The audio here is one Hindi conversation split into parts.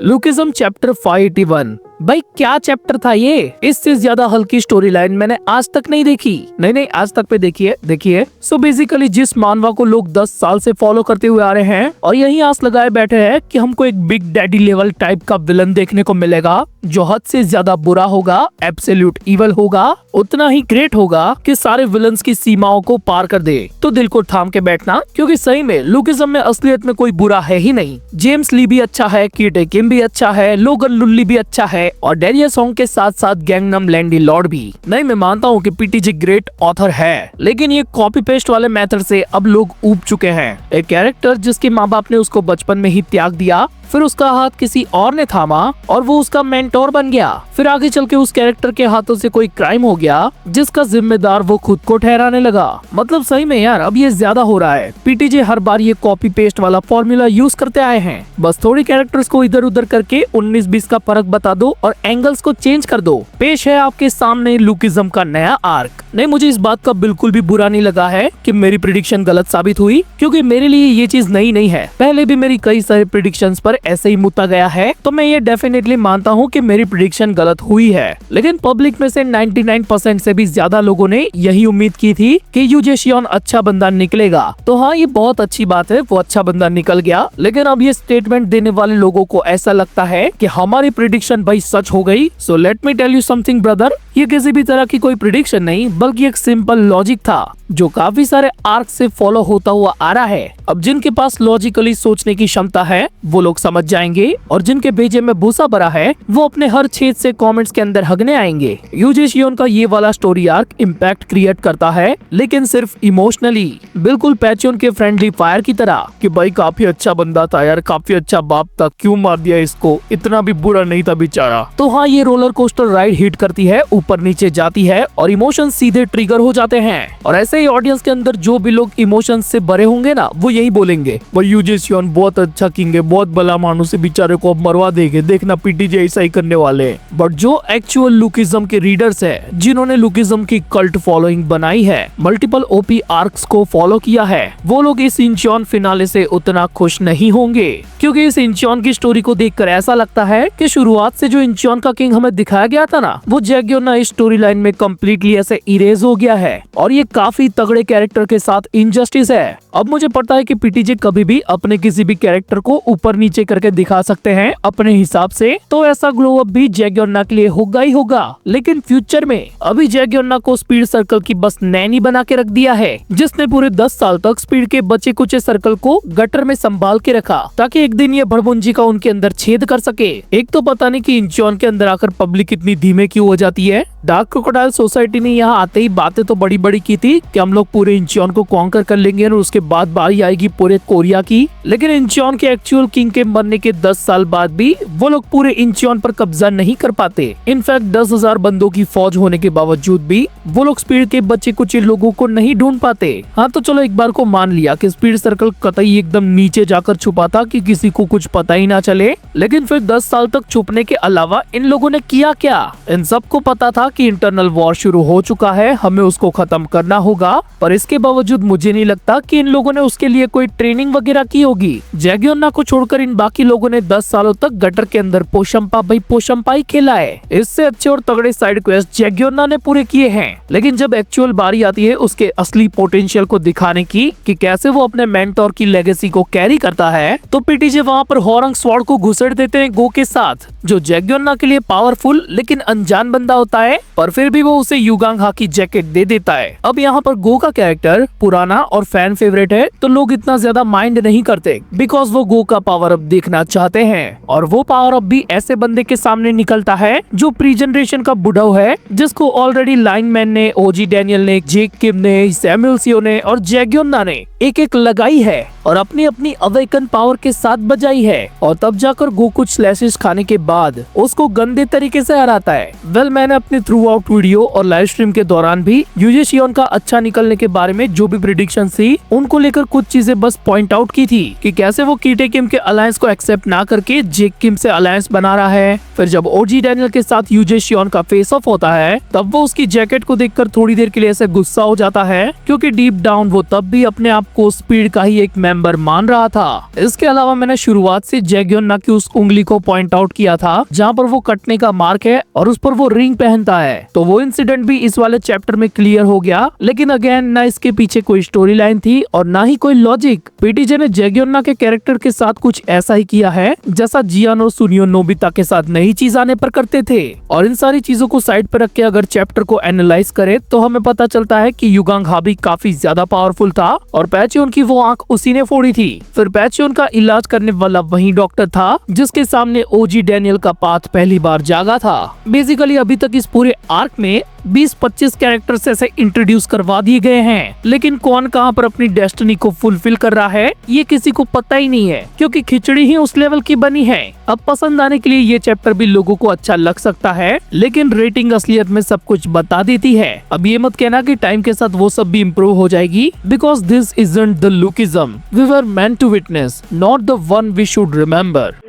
Lookism chapter 581। भाई क्या चैप्टर था ये। इससे ज्यादा हल्की स्टोरी लाइन मैंने आज तक नहीं देखी। नहीं आज तक पे देखिए। सो बेसिकली जिस मानवा को लोग 10 साल से फॉलो करते हुए आ रहे हैं और यही आस लगाए बैठे हैं कि हमको एक बिग डैडी लेवल टाइप का विलन देखने को मिलेगा जो हद से ज्यादा बुरा होगा, एब्सोल्यूट इवल होगा, उतना ही ग्रेट होगा कि सारे विलन्स की सीमाओं को पार कर दे। तो दिल को थाम के बैठना, क्योंकि सही में लुकिज्म में असलियत में कोई बुरा है ही नहीं। जेम्स ली भी अच्छा है, कीट किम भी अच्छा है, लोगन लुल्ली भी अच्छा है और डेरियस होंग के साथ साथ गैंगनम लैंडी लॉर्ड भी। नहीं, मैं मानता हूँ कि पीटीजे ग्रेट ऑथर है, लेकिन ये कॉपी पेस्ट वाले मेथड से अब लोग ऊब चुके हैं। एक कैरेक्टर जिसके माँ बाप ने उसको बचपन में ही त्याग दिया, फिर उसका हाथ किसी और ने थामा और वो उसका मेंटोर बन गया। फिर आगे चल के उस कैरेक्टर के हाथों से कोई क्राइम हो गया जिसका जिम्मेदार वो खुद को ठहराने लगा। मतलब सही में यार, अब ये ज्यादा हो रहा है। पीटीजे हर बार ये कॉपी पेस्ट वाला फॉर्मूला यूज करते आए हैं। बस थोड़ी कैरेक्टर्स को इधर उधर करके 19-20 का फर्क बता दो और एंगल्स को चेंज कर दो। पेश है आपके सामने लुकिज्म का नया आर्क। नहीं, मुझे इस बात का बिल्कुल भी बुरा नहीं लगा है कि मेरी प्रेडिक्शन गलत साबित हुई, क्योंकि मेरे लिए ये चीज नई नहीं है। पहले भी मेरी कई सारी प्रेडिक्शंस पर ऐसे ही मुद्दा गया है, तो मैं ये डेफिनेटली मानता हूँ कि मेरी प्रेडिक्शन गलत हुई है। लेकिन पब्लिक में से 99% से भी ज्यादा लोगों ने यही उम्मीद की थी कि यू जेशियन अच्छा बंदा निकलेगा। तो हाँ, ये बहुत अच्छी बात है, वो अच्छा बंदा निकल गया। लेकिन अब ये स्टेटमेंट देने वाले लोगों को ऐसा लगता है कि हमारी प्रेडिक्शन भाई सच हो गई। So let me tell you something brother, ये किसी भी तरह की कोई प्रेडिक्शन नहीं, बल्कि एक सिंपल लॉजिक था जो काफी सारे आर्क से फॉलो होता हुआ आ रहा है। अब जिनके पास लॉजिकली सोचने की क्षमता है वो लोग समझ जाएंगे, और जिनके भेजे में भूसा भरा है वो अपने हर छेद से कमेंट्स के अंदर हगने आएंगे। यू जेशियन का ये वाला स्टोरी आर्क इम्पैक्ट क्रिएट करता है, लेकिन सिर्फ इमोशनली, बिल्कुल पैचोन के फ्रेंडली फायर की तरह कि भाई काफी अच्छा बंदा था यार, काफी अच्छा बाप था, क्यों मार दिया इसको, इतना भी बुरा नहीं था बेचारा। तो हाँ, ये रोलर कोस्टर राइड हिट करती है, ऊपर नीचे जाती है और इमोशन सीधे ट्रिगर हो जाते हैं। और ऐसे ही ऑडियंस के अंदर जो भी लोग इमोशन से भरे होंगे ना, वो यही बोलेंगे, भाई यू जेशियन बहुत अच्छा किंग है, बहुत भला मानुस है, बेचारे को अब मरवा देंगे, देखना पीटीजे ऐसा ही करने वाले। बट जो एक्चुअल लुकिज्म के रीडर्स है, जिन्होंने लुकिज्म की कल्ट फॉलोइंग बनाई है, मल्टीपल ओपी आर्क्स को फॉलो किया है, वो लोग इस इंचियन फिनाले से उतना खुश नहीं होंगे, क्योंकि इस इंचियन की स्टोरी को देखकर ऐसा लगता है कि शुरुआत से जो इंचियन का किंग हमें दिखाया गया था ना, वो जैगियोना इस स्टोरी लाइन में कम्प्लीटली ऐसे इरेज हो गया है और ये काफी तगड़े कैरेक्टर के साथ इनजस्टिस है। अब मुझे पता है कि पीटीजे कभी भी अपने किसी भी कैरेक्टर को ऊपर नीचे करके दिखा सकते हैं अपने हिसाब से, तो ऐसा ग्लो अप भी जैगियोना के लिए होगा ही होगा। लेकिन फ्यूचर में अभी जैगियोना को स्पीड सर्कल की बस नैनी बना के रख दिया है, जिसने पूरे 10 साल तक स्पीड के बचे कुचे सर्कल को गटर में संभाल के रखा, ताकि एक दिन ये भड़बुंजी का उनके अंदर छेद कर सके। एक तो पता नहीं कि इंचियन के अंदर आकर पब्लिक इतनी धीमे क्यों हो जाती है। डार्क क्रोकोडाइल सोसाइटी ने यहाँ आते ही बातें तो बड़ी बड़ी की थी कि हम लोग पूरे इंचियन को कॉन्कर कर लेंगे और उसके बाद बारी आएगी पूरे कोरिया की। लेकिन इंचियन के एक्चुअल किंग के मरने के 10 साल बाद भी वो लोग पूरे इंचियन पर कब्जा नहीं कर पाते। इनफैक्ट 10,000 बंदों की फौज होने के बावजूद भी वो लोग स्पीड के बच्चे कुछ लोगों को नहीं ढूंढ पाते। हाँ, तो चलो एक बार को मान लिया कि स्पीड सर्कल कतई एकदम नीचे जाकर छुपा था कि किसी को कुछ पता ही ना चले, लेकिन फिर 10 साल तक छुपने के अलावा इन लोगों ने किया क्या। इन सबको पता था कि इंटरनल वॉर शुरू हो चुका है, हमें उसको खत्म करना होगा, पर इसके बावजूद मुझे नहीं लगता कि इन लोगों ने उसके लिए कोई ट्रेनिंग वगैरह की होगी। जैगियोना को छोड़कर इन बाकी लोगों ने 10 सालों तक गटर के अंदर पोशंपा ही खेला है। इससे अच्छे और तगड़े साइड क्वेस्ट जैगियोना ने पूरे किए हैं। लेकिन जब एक्चुअल बारी आती है उसके असली पोटेंशियल को दिखाने की कि कैसे वो अपने मेंटोर की लेगेसी को कैरी करता है, तो पीटीजे वहाँ पर हॉरंग स्वॉर्ड को घुसेड़ देते हैं गो के साथ, जो जैगियोना के लिए पावरफुल लेकिन अनजान बंदा होता है, पर फिर भी वो उसे युगांग हा की जैकेट दे देता है। अब यहाँ पर गो का कैरेक्टर पुराना और फैन फेवरेट है, तो लोग इतना ज्यादा माइंड नहीं करते, बिकॉज वो गो का पावर अप देखना चाहते हैं। और वो पावर अप भी ऐसे बंदे के सामने निकलता है जो प्री जनरेशन का बुढ़ाऊ है, जिसको ऑलरेडी लाइनमैन ने, ओजी डैनियल ने, जेक किम ने, सैमुअल सियो ने और जैगियोना ने एक एक लगाई है और अपनी अपनी अवेकन पावर के साथ बजाई है, और तब जाकर गो कुछ स्लैशेस खाने के बाद उसको गंदे तरीके से हराता है। वेल, मैंने अपनी थ्रू आउट वीडियो और लाइव स्ट्रीम के दौरान भी यूजे शियोन का अच्छा निकलने के बारे में जो भी प्रिडिक्शन थी उनको लेकर कुछ चीजें बस पॉइंट आउट की थी कि कैसे वो कीटे किम के अलायंस को एक्सेप्ट ना करके जेक किम से अलायंस बना रहा है। फिर जब ओजी डैनियल के साथ यूजे शियोन का फेस ऑफ होता है तब वो उसकी जैकेट को देखकर थोड़ी देर के लिए ऐसे गुस्सा हो जाता है, क्योंकि डीप डाउन वो तब भी अपने आप को स्पीड का ही एक मेंबर मान रहा था। इसके अलावा मैंने शुरुआत से जैगयोन की उस उंगली को पॉइंट आउट किया था जहाँ पर वो कटने का मार्क है और उस पर वो रिंग पहनता है, तो वो इंसिडेंट भी इस वाले चैप्टर में क्लियर हो गया। लेकिन अगेन ना इसके पीछे कोई स्टोरी लाइन थी और ना ही कोई लॉजिक। पीटीजे ने जैगयोन के कैरेक्टर के साथ कुछ ऐसा ही किया है जैसा जियान और सुनियो नोबिता के साथ नई चीज आने पर करते थे। और इन सारी चीजों को साइड पर रख के अगर चैप्टर को एनालाइज करे तो हमें पता चलता है कि युगांग हाबी काफी ज्यादा पावरफुल था और पैचियोन की वो आंख उसी ने फोड़ी थी। फिर पैचियोन का इलाज करने वाला वही डॉक्टर था जिसके सामने ओजी डैनियल का पाथ पहली बार जागा था। बेसिकली अभी तक इस पूरे आर्क में 20-25 कैरेक्टर्स ऐसे इंट्रोड्यूस करवा दिए गए हैं, लेकिन कौन कहां पर अपनी डेस्टिनी को फुलफिल कर रहा है ये किसी को पता ही नहीं है, क्योंकि खिचड़ी ही उस लेवल की बनी है। अब पसंद आने के लिए ये चैप्टर भी लोगों को अच्छा लग सकता है, लेकिन रेटिंग असलियत में सब कुछ बता देती है। अब ये मत कहना कि टाइम के साथ वो सब भी इम्प्रूव हो जाएगी, because this isn't the lookism we were meant to witness, not the one we should remember.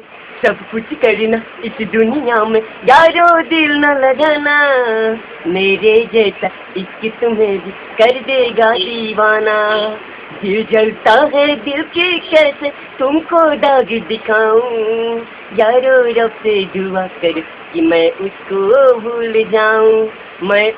सब कुछ करना इस दुनिया में यारो दिल न लगाना, मेरे जैसा इश्क तुम्हें भी कर देगा दीवाना। दिल जलता है दिल के कैसे तुमको दाग दिखाऊं, यारो रब से दुआ कर कि मैं उसको भूल जाऊं। मैं